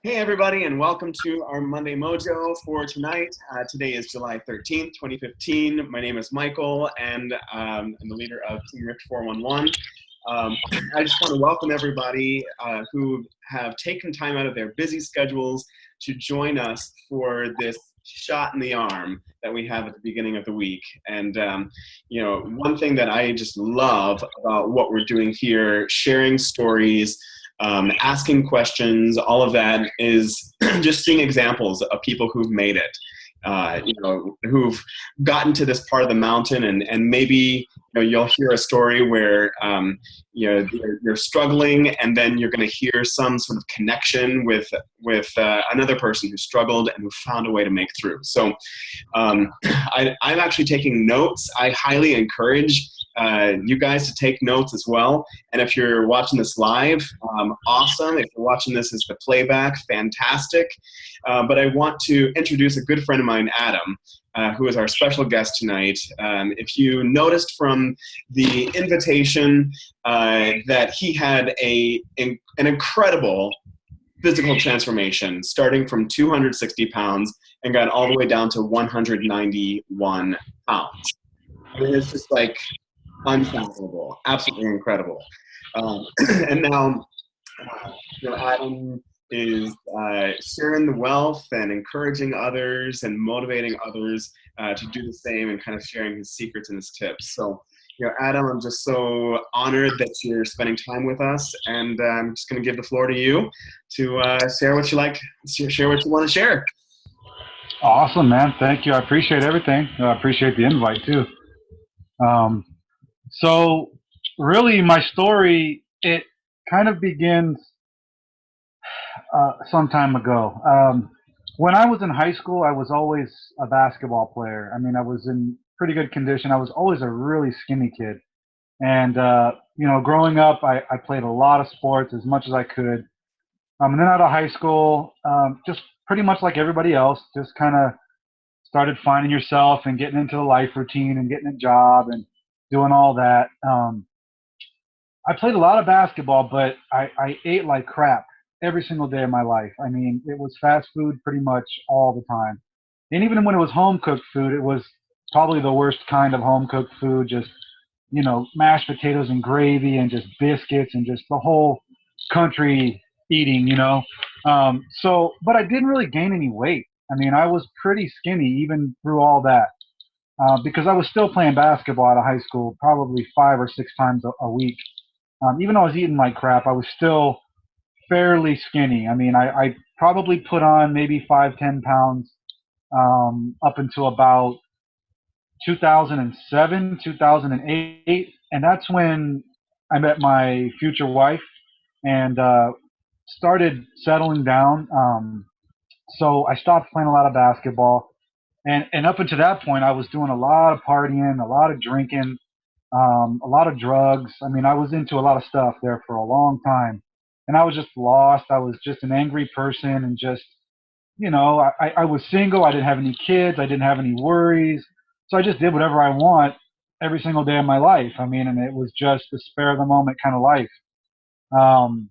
Hey everybody, and welcome to our Monday Mojo for tonight. Today is July 13th, 2015. My name is Michael, and I'm the leader of Team Rift 411. I just want to welcome everybody who have taken time out of their busy schedules to join us for this shot in the arm that we have at the beginning of the week. And, one thing that I just love about what we're doing here, sharing stories, asking questions, all of that is just seeing examples of people who've made it, who've gotten to this part of the mountain, and maybe you'll hear a story where you're struggling, and then you're going to hear some sort of connection with another person who struggled and who found a way to make through. So I'm actually taking notes. I highly encourage you guys to take notes as well. And if you're watching this live, awesome. If you're watching this as the playback, fantastic. But I want to introduce a good friend of mine, Adam, who is our special guest tonight. If you noticed from the invitation that he had an incredible physical transformation, starting from 260 pounds and got all the way down to 191 pounds. I mean, it's just like unfathomable, absolutely incredible. And now, Adam is sharing the wealth and encouraging others and motivating others to do the same, and kind of sharing his secrets and his tips. So, Adam, I'm just so honored that you're spending time with us, and I'm just going to give the floor to you to share what you like, share what you want to share. Awesome, man. Thank you. I appreciate everything. I appreciate the invite too. Um, so really my story, it kind of begins some time ago. When I was in high school, I was always a basketball player. I mean, I was in pretty good condition. I was always a really skinny kid. And, growing up, I played a lot of sports as much as I could. And then out of high school, just pretty much like everybody else, just kind of started finding yourself and getting into the life routine and getting a job and doing all that. I played a lot of basketball, but I ate like crap every single day of my life. I mean, it was fast food pretty much all the time. And even when it was home cooked food, it was probably the worst kind of home cooked food, just, mashed potatoes and gravy and just biscuits and just the whole country eating. But I didn't really gain any weight. I mean, I was pretty skinny even through all that because I was still playing basketball out of high school, probably 5 or 6 times a week. Even though I was eating like crap, I was still fairly skinny. I mean, I probably put on maybe 5, 10 pounds up until about 2007, 2008, and that's when I met my future wife and started settling down. So I stopped playing a lot of basketball, and up until that point, I was doing a lot of partying, a lot of drinking, a lot of drugs. I mean, I was into a lot of stuff there for a long time, and I was just lost. I was just an angry person, and just I was single. I didn't have any kids. I didn't have any worries, so I just did whatever I want every single day of my life. I mean, and it was just a spare of the moment kind of life. Um,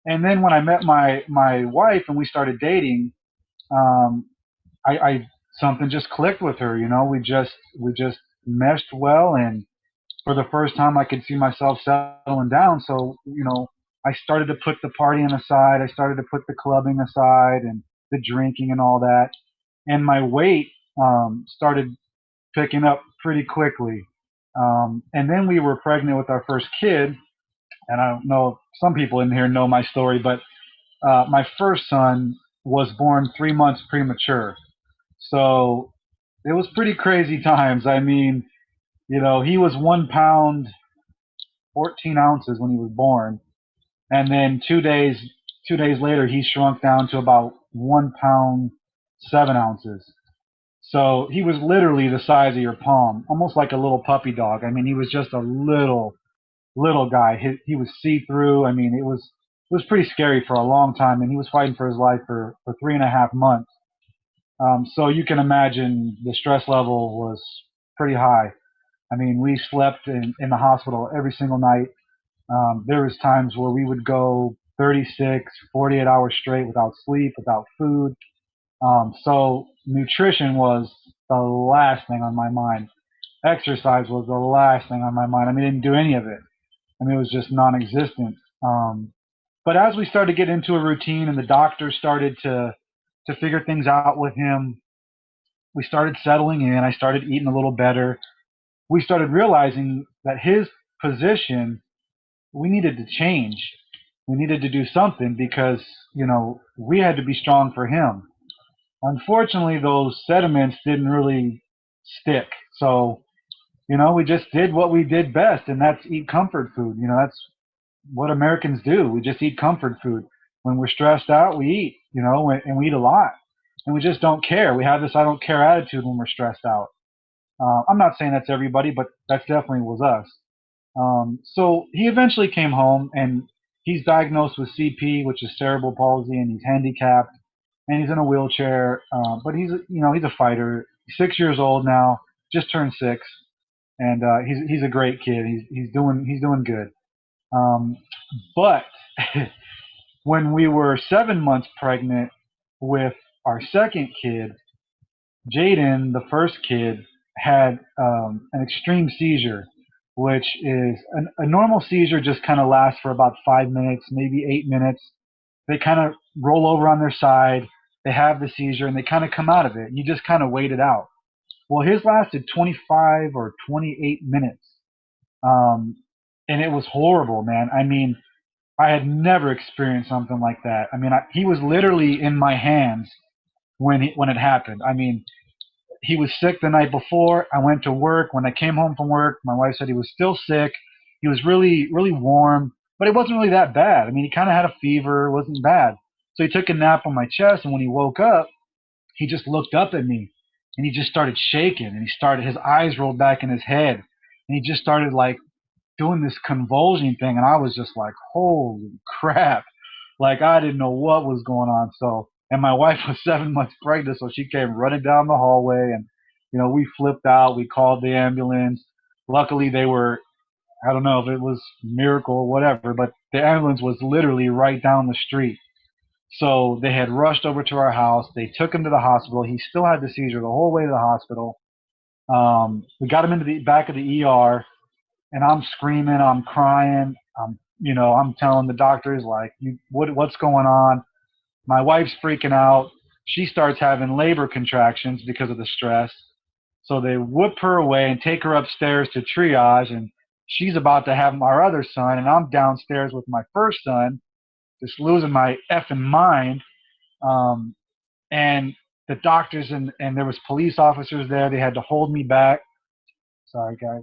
and then when I met my wife and we started dating, um, I something just clicked with her. We just meshed well, and for the first time, I could see myself settling down. So, I started to put the partying aside. I started to put the clubbing aside and the drinking and all that. And my weight started picking up pretty quickly. And then we were pregnant with our first kid. And I don't know if some people in here know my story, but my first son was born 3 months premature. So it was pretty crazy times. I mean, he was 1 pound 14 ounces when he was born, and then 2 days later he shrunk down to about 1 pound 7 ounces. So he was literally the size of your palm, almost like a little puppy dog. I mean, he was just a little guy. He was see through. I mean, it was pretty scary for a long time, and he was fighting for his life for 3.5 months. So you can imagine the stress level was pretty high. I mean, we slept in the hospital every single night. There was times where we would go 36, 48 hours straight without sleep, without food. So nutrition was the last thing on my mind. Exercise was the last thing on my mind. I mean, I didn't do any of it. I mean, it was just non-existent. But as we started to get into a routine and the doctor started to figure things out with him, we started settling in. I started eating a little better. We started realizing that his position, we needed to change. We needed to do something because, we had to be strong for him. Unfortunately, those sediments didn't really stick. So, we just did what we did best, and that's eat comfort food. That's what Americans do. We just eat comfort food. When we're stressed out, we eat, and we eat a lot. And we just don't care. We have this I don't care attitude when we're stressed out. I'm not saying that's everybody, but that definitely was us. So he eventually came home, and he's diagnosed with CP, which is cerebral palsy, and he's handicapped, and he's in a wheelchair. But he's a fighter. He's 6 years old now, just turned 6, and he's a great kid. He's doing good. Um, but when we were 7 months pregnant with our second kid, Jaden, the first kid, had an extreme seizure, which is a normal seizure just kind of lasts for about 5 minutes, maybe 8 minutes. They kind of roll over on their side, they have the seizure, and they kind of come out of it. You just kind of wait it out. Well, his lasted 25 or 28 minutes. Um, and it was horrible, man. I mean, I had never experienced something like that. I mean, he was literally in my hands when it happened. I mean, he was sick the night before. I went to work. When I came home from work, my wife said he was still sick. He was really, really warm, but it wasn't really that bad. I mean, he kind of had a fever. It wasn't bad. So he took a nap on my chest, and when he woke up, he just looked up at me, and he just started shaking, and his eyes rolled back in his head, and he just started like doing this convulsion thing, and I was just like, holy crap. Like I didn't know what was going on. So, and my wife was 7 months pregnant, so she came running down the hallway, and we flipped out. We called the ambulance. Luckily, they were, I don't know if it was miracle or whatever, but the ambulance was literally right down the street. So they had rushed over to our house. They took him to the hospital. He still had the seizure the whole way to the hospital. We got him into the back of the ER, and I'm screaming, I'm crying, I'm telling the doctors like, what's going on? My wife's freaking out. She starts having labor contractions because of the stress. So they whip her away and take her upstairs to triage, and she's about to have our other son, and I'm downstairs with my first son, just losing my effing mind. Um, and the doctors and there was police officers there. They had to hold me back. Sorry, guys.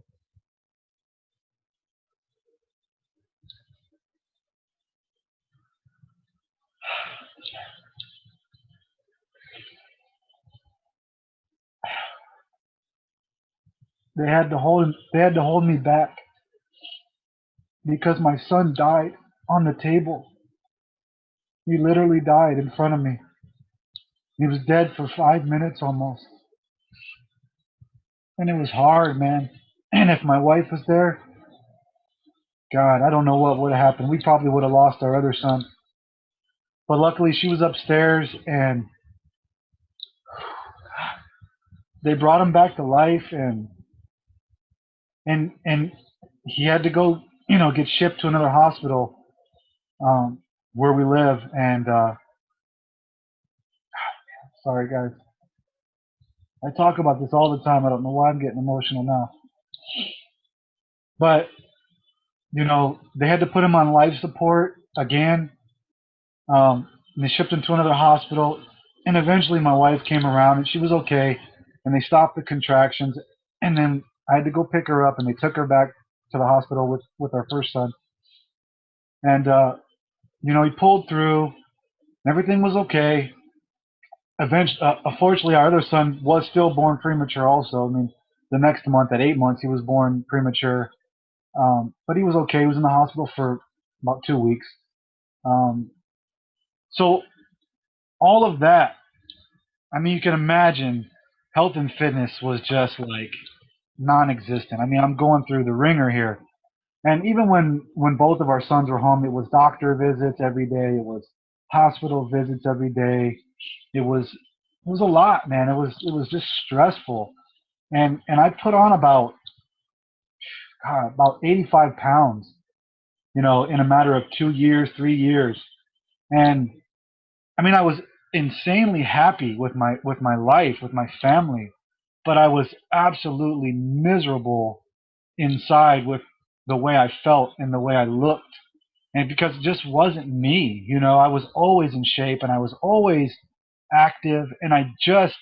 They had to hold me back because my son died on the table. He literally died in front of me. He was dead for 5 minutes almost. And it was hard, man. And if my wife was there, God, I don't know what would have happened. We probably would have lost our other son. But luckily she was upstairs, and they brought him back to life, and he had to go, get shipped to another hospital, where we live. And sorry guys. I talk about this all the time. I don't know why I'm getting emotional now. But, they had to put him on life support again. And they shipped him to another hospital. And eventually my wife came around, and she was okay. And they stopped the contractions. And then I had to go pick her up, and they took her back to the hospital with our first son. And, he pulled through, and everything was okay. Eventually, unfortunately, our other son was still born premature also. I mean, the next month, at 8 months, he was born premature. But he was okay. He was in the hospital for about 2 weeks. Um, so all of that, I mean, you can imagine health and fitness was just like non-existent. I mean, I'm going through the ringer here. And even when both of our sons were home, it was doctor visits every day. It was hospital visits every day. It was a lot, man. It was just stressful. And I put on about 85 pounds, in a matter of 2 years, 3 years. And I mean, I was insanely happy with my life, with my family, but I was absolutely miserable inside with the way I felt and the way I looked. And because it just wasn't me, I was always in shape and I was always active, and I just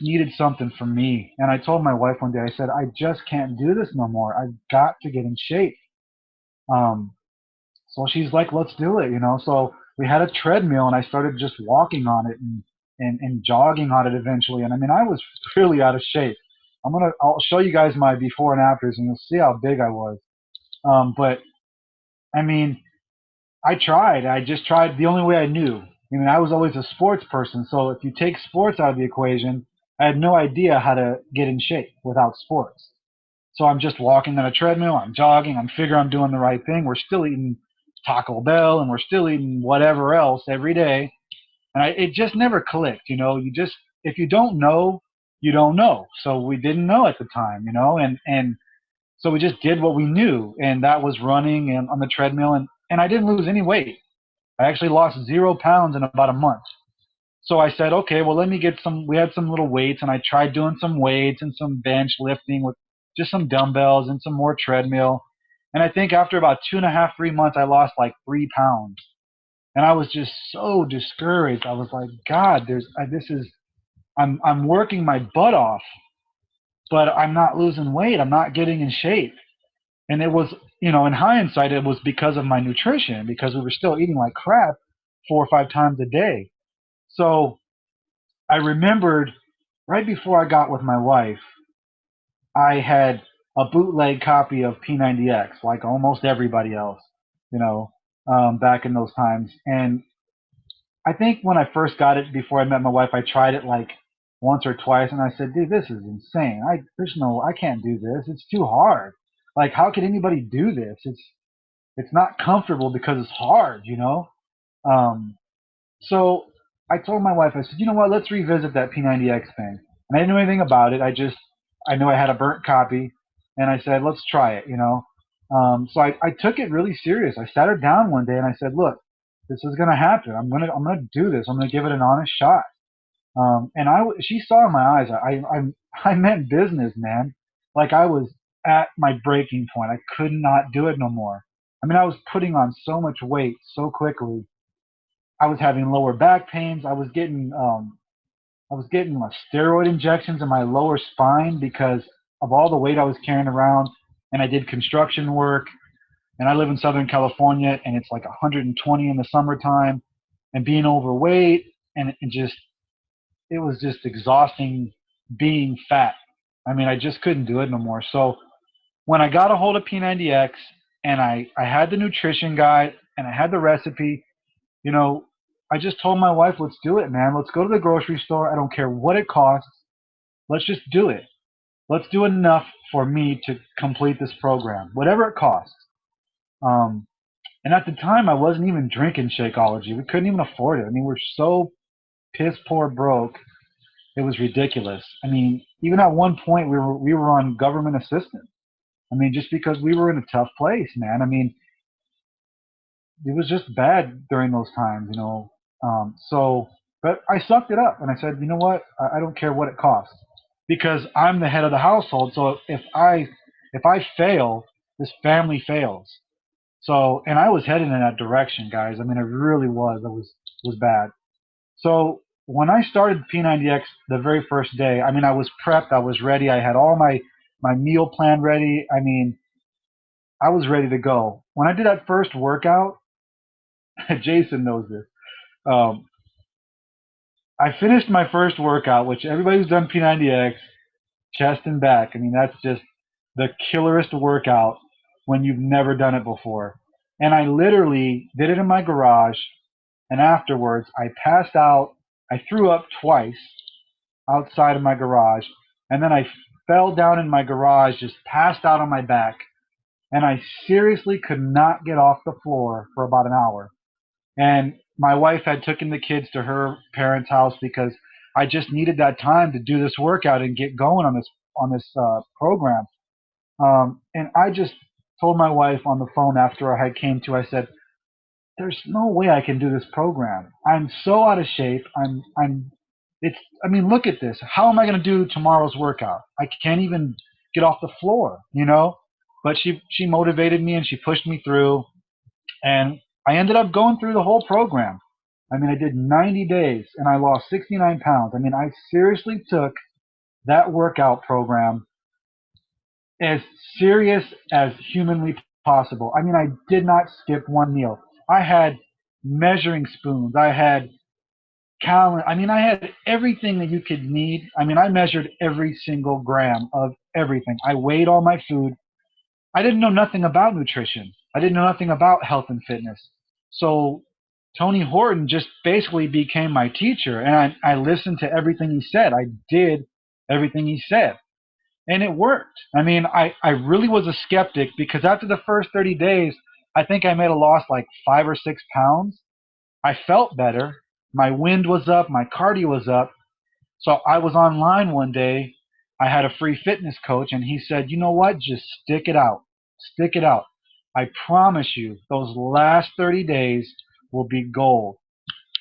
needed something for me. And I told my wife one day, I said, I just can't do this no more. I've got to get in shape. Um, so she's like, let's do it. So we had a treadmill and I started just walking on it and jogging on it eventually. And I mean, I was really out of shape. I'll show you guys my before and afters and you'll see how big I was. But I mean, I tried. I just tried the only way I knew. I mean, I was always a sports person. So if you take sports out of the equation, I had no idea how to get in shape without sports. So I'm just walking on a treadmill, I'm jogging, I'm figuring I'm doing the right thing. We're still eating Taco Bell and we're still eating whatever else every day. And it just never clicked, if you don't know, you don't know. So we didn't know at the time, and so we just did what we knew, and that was running and on the treadmill, and I didn't lose any weight. I actually lost 0 pounds in about a month. So I said, okay, well, let me get some. We had some little weights, and I tried doing some weights and some bench lifting with just some dumbbells and some more treadmill. And I think after about 2.5, 3 months, I lost like 3 pounds. And I was just so discouraged. I was like, God, I'm working my butt off, but I'm not losing weight. I'm not getting in shape. And it was, in hindsight, it was because of my nutrition, because we were still eating like crap 4 or 5 times a day. So I remembered right before I got with my wife, I had a bootleg copy of P90X, like almost everybody else, you know, back in those times. And I think when I first got it, before I met my wife, I tried it like once or twice, and I said, "Dude, this is insane. I can't do this. It's too hard. Like, how could anybody do this? It's not comfortable because it's hard." Um, so I told my wife, I said, you know what, let's revisit that P90X thing. And I didn't know anything about it. I knew I had a burnt copy, and I said, let's try it. So I took it really serious. I sat her down one day and I said, look, this is gonna happen. I'm gonna do this. I'm gonna give it an honest shot. And she saw in my eyes, I meant business, man. Like I was at my breaking point. I could not do it no more. I mean, I was putting on so much weight so quickly. I was having lower back pains. I was getting steroid injections in my lower spine because of all the weight I was carrying around. And I did construction work, and I live in Southern California, and it's like 120 in the summertime, and being overweight, and it was just exhausting being fat. I mean, I just couldn't do it no more. So when I got a hold of P90X and I had the nutrition guide and I had the recipe, you know, I just told my wife, let's do it, man. Let's go to the grocery store. I don't care what it costs. Let's just do it. Let's do enough for me to complete this program, whatever it costs. Um, and at the time, I wasn't even drinking Shakeology. We couldn't even afford it. I mean, we're so piss poor broke. It was ridiculous. I mean, even at one point, we were on government assistance. I mean, just because we were in a tough place, man. I mean, it was just bad during those times. But I sucked it up and I said, you know what? I don't care what it costs because I'm the head of the household. So if I fail, this family fails. So, and I was heading in that direction, guys. I mean, it really was. It was bad. So when I started P90X the very first day, I mean, I was prepped. I was ready. I had all my meal plan ready. I mean, I was ready to go. When I did that first workout, Jason knows this. Um, I finished my first workout, which everybody who's done P90X, chest and back. I mean, that's just the killerest workout when you've never done it before. And I literally did it in my garage. And afterwards, I passed out. I threw up twice outside of my garage. And then I fell down in my garage, just passed out on my back. and I seriously could not get off the floor for about an hour. And my wife had taken the kids to her parents' house because I just needed that time to do this workout and get going on this program. And I just told my wife on the phone after I had came to, I said, "There's no way I can do this program. I'm so out of shape. It's. I mean, look at this. How am I going to do tomorrow's workout? I can't even get off the floor, you know." But she motivated me and she pushed me through, and I ended up going through the whole program. I mean, I did 90 days and I lost 69 pounds. I mean, I seriously took that workout program as serious as humanly possible. I mean, I did not skip one meal. I had measuring spoons. I had calendar. I mean, I had everything that you could need. I mean, I measured every single gram of everything. I weighed all my food. I didn't know nothing about nutrition. I didn't know nothing about health and fitness. So Tony Horton just basically became my teacher, and I listened to everything he said. I did everything he said, and it worked. I mean, I really was a skeptic because after the first 30 days, I think I made a loss like 5 or 6 pounds. I felt better. My wind was up, my cardio was up. So I was online one day. I had a free fitness coach, and he said, "You know what? Just stick it out. Stick it out. I promise you, those last 30 days will be gold."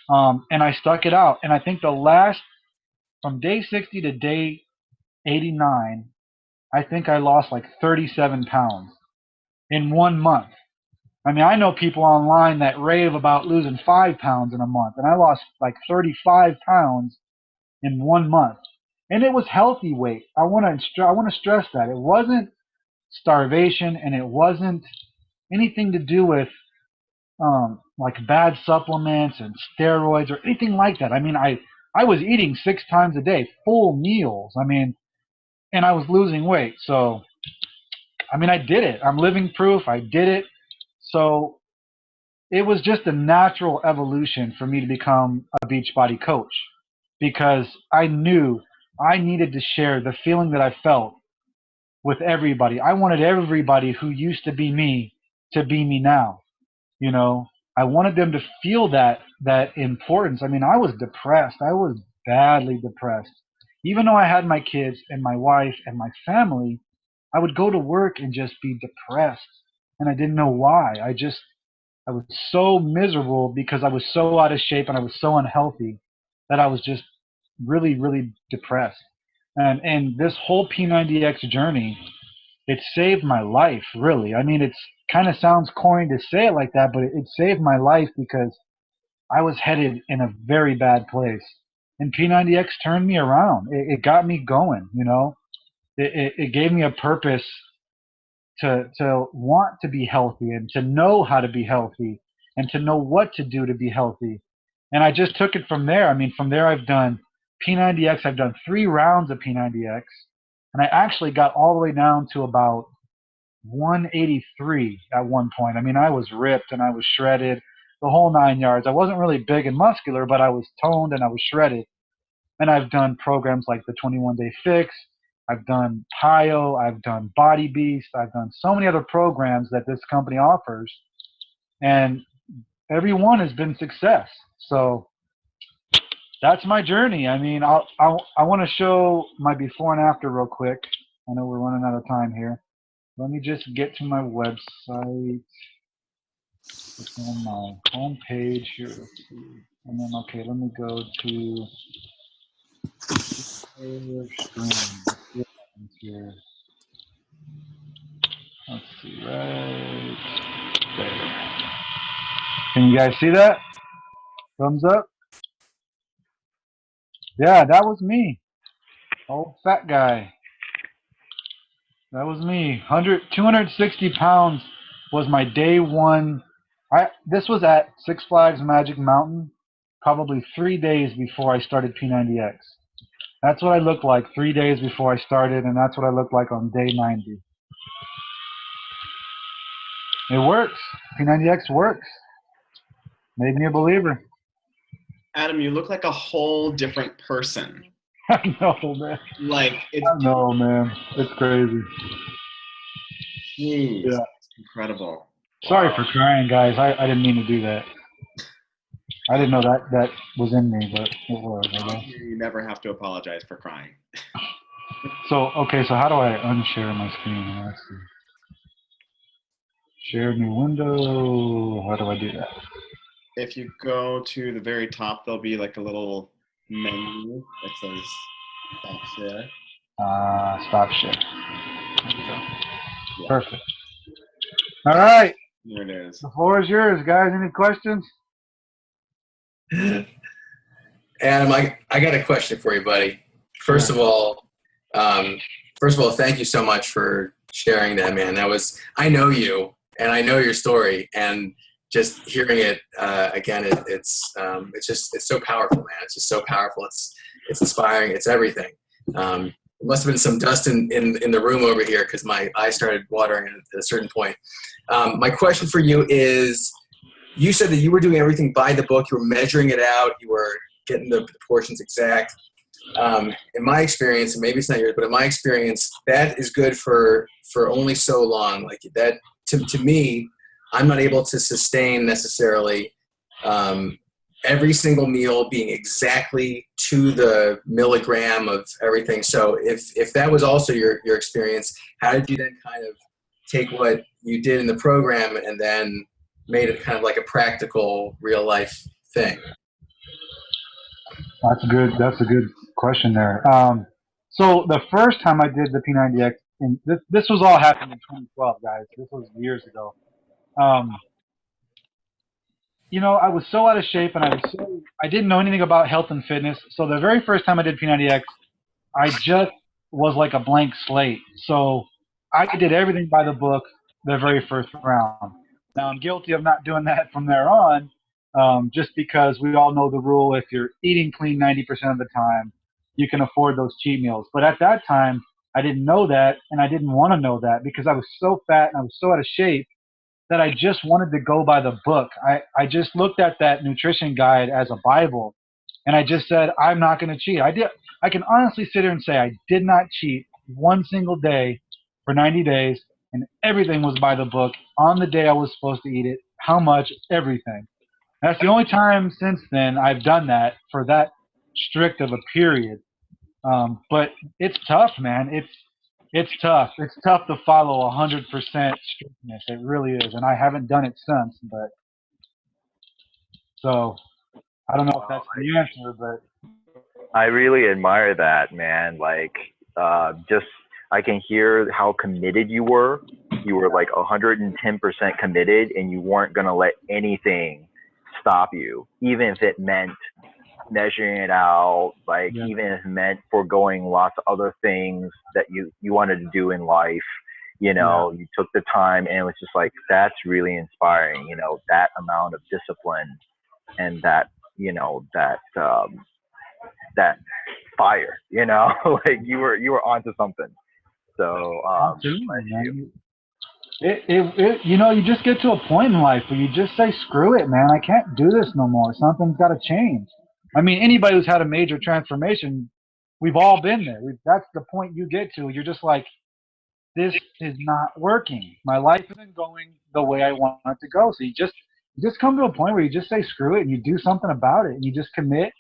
And I stuck it out. And I think from day 60 to day 89, I think I lost like 37 pounds in 1 month. I mean, I know people online that rave about losing 5 pounds in a month, and I lost like 35 pounds in 1 month, and it was healthy weight. I want to stress that it wasn't starvation, and it wasn't anything to do with like bad supplements and steroids or anything like that. I mean, I was eating 6 times a day, full meals. I mean, and I was losing weight. So I mean, I did it. I'm living proof. I did it. So it was just a natural evolution for me to become a Beachbody coach because I knew I needed to share the feeling that I felt with everybody. I wanted everybody who used to be me now. You know, I wanted them to feel that importance. I mean, I was depressed. I was badly depressed. Even though I had my kids and my wife and my family, I would go to work and just be depressed, and I didn't know why. I was so miserable because I was so out of shape and I was so unhealthy that I was just really, really depressed. And this whole P90X journey, it saved my life, really. I mean, it's kind of sounds corny to say it like that, but it saved my life because I was headed in a very bad place. And P90X turned me around. It got me going, you know. It gave me a purpose to want to be healthy and to know how to be healthy and to know what to do to be healthy. And I just took it from there. I mean, from there I've done P90X. I've done 3 rounds of P90X, and I actually got all the way down to about 183 at one point. I mean, I was ripped and I was shredded, the whole 9 yards. I wasn't really big and muscular, but I was toned and I was shredded. And I've done programs like the 21 Day Fix. I've done PIO. I've done Body Beast. I've done so many other programs that this company offers, and every one has been success. So that's my journey. I mean, I want to show my before and after real quick. I know we're running out of time here. Let me just get to my website. It's on my home page here. Let's see. And then, okay, let me go to stream. Here. Let's see, right there. Can you guys see that? Thumbs up? Yeah, that was me. Old fat guy. That was me. 260 pounds was my day one. This was at Six Flags Magic Mountain, probably 3 days before I started P90X. That's what I looked like 3 days before I started, and that's what I looked like on day 90. It works. P90X works. Made me a believer. Adam, you look like a whole different person. I know, man. Like I know, man. It's crazy. Jeez. Yeah. Incredible. Sorry Wow. for crying, guys. I didn't mean to do that. I didn't know that was in me, but it was, I guess. You never have to apologize for crying. So, okay, so how do I unshare my screen? Let's see. Share new window. How do I do that? If you go to the very top, there'll be like a little menu that says stop share. Stop share. There we go. Yeah. Perfect. All right. Here it is. The floor is yours, guys. Any questions? Adam, I got a question for you, buddy. First of all, thank you so much for sharing that, man. I know you and I know your story, and just hearing it again, it's so powerful, man. It's just so powerful. It's inspiring. It's everything. There must have been some dust in the room over here because my eyes started watering at a certain point. My question for you is, you said that you were doing everything by the book. You were measuring it out. You were getting the proportions exact. In my experience, and maybe it's not yours, but in my experience, that is good for only so long. Like that, to me, I'm not able to sustain necessarily every single meal being exactly to the milligram of everything. So if that was also your experience, how did you then kind of take what you did in the program and then made it kind of like a practical real life thing? That's a good question there. So the first time I did the P90X, and this was all happened in 2012, guys. This was years ago. I was so out of shape, and I didn't know anything about health and fitness. So the very first time I did P90X, I just was like a blank slate. So I did everything by the book the very first round. Now I'm guilty of not doing that from there on, just because we all know the rule: if you're eating clean 90% of the time, you can afford those cheat meals. But at that time, I didn't know that, and I didn't want to know that because I was so fat and I was so out of shape that I just wanted to go by the book. I just looked at that nutrition guide as a Bible, and I just said, I'm not going to cheat. I can honestly sit here and say I did not cheat one single day for 90 days, and everything was by the book on the day I was supposed to eat it, how much, everything. That's the only time since then I've done that for that strict of a period. But it's tough, man. It's tough. It's tough to follow 100% strictness. It really is, and I haven't done it since. But so I don't know if that's the answer, but I really admire that, man. Like, just I can hear how committed you were. You were like 110% committed, and you weren't gonna let anything stop you, even if it meant measuring it out, like yeah. even if it meant foregoing lots of other things that you wanted to do in life. You took the time, and it was just like, that's really inspiring. That amount of discipline and that that fire. Like you were onto something. So Absolutely, man. You just get to a point in life where you just say, screw it, man. I can't do this no more. Something's got to change. I mean, anybody who's had a major transformation, we've all been there. That's the point you get to. You're just like, this is not working. My life isn't going the way I want it to go. So you just come to a point where you just say, screw it, and you do something about it, and you just commit,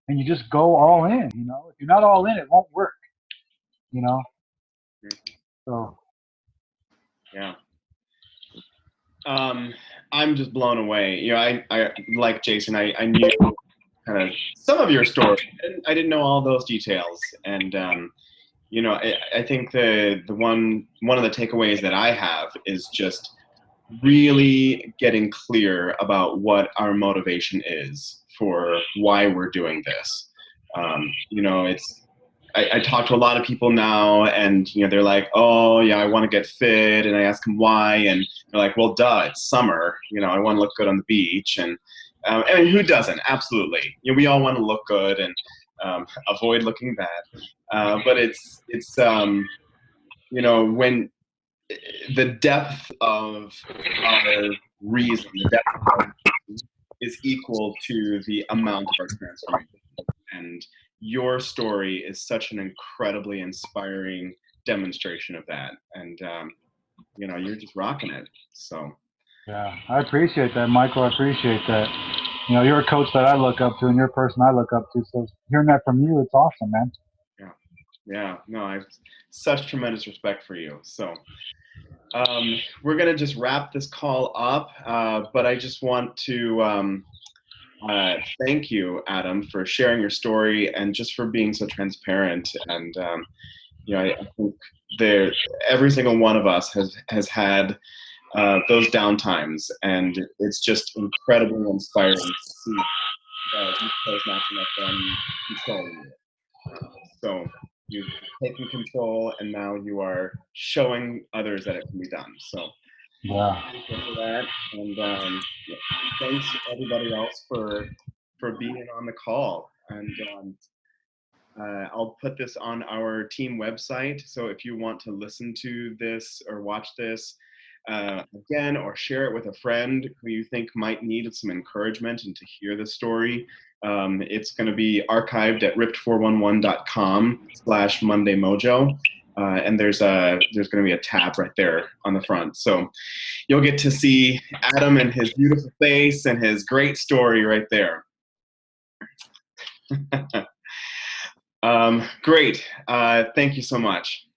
and you just go all in. If you're not all in, it won't work. So Yeah. I'm just blown away. I like Jason. I knew kind of some of your story. I didn't know all those details, and I think the one of the takeaways that I have is just really getting clear about what our motivation is for why we're doing this. I talk to a lot of people now, and they're like, oh yeah, I want to get fit, and I ask them why, and they're like, well, duh, it's summer. I want to look good on the beach, and who doesn't? Absolutely. We all want to look good and avoid looking bad. But it's when the depth of our reason, the depth of our reason is equal to the amount of our transformation. And your story is such an incredibly inspiring demonstration of that. And you know, you're just rocking it. So. Yeah, I appreciate that, Michael. I appreciate that. You know, you're a coach that I look up to, and you're a person I look up to. So hearing that from you, it's awesome, man. Yeah, yeah. No, I have such tremendous respect for you. So we're gonna just wrap this call up, but I just want to thank you, Adam, for sharing your story and just for being so transparent. And you know, I think every single one of us has had those down times, and it's just incredibly inspiring to see that you chose not to let them control you. So you've taken control, and now you are showing others that it can be done. So Yeah. thank you for that, and thanks everybody else for being on the call. And I'll put this on our team website. So if you want to listen to this or watch this again, or share it with a friend who you think might need some encouragement and to hear the story, it's going to be archived at ripped411.com/MondayMojo. And there's going to be a tab right there on the front. So you'll get to see Adam and his beautiful face and his great story right there. Great. Thank you so much.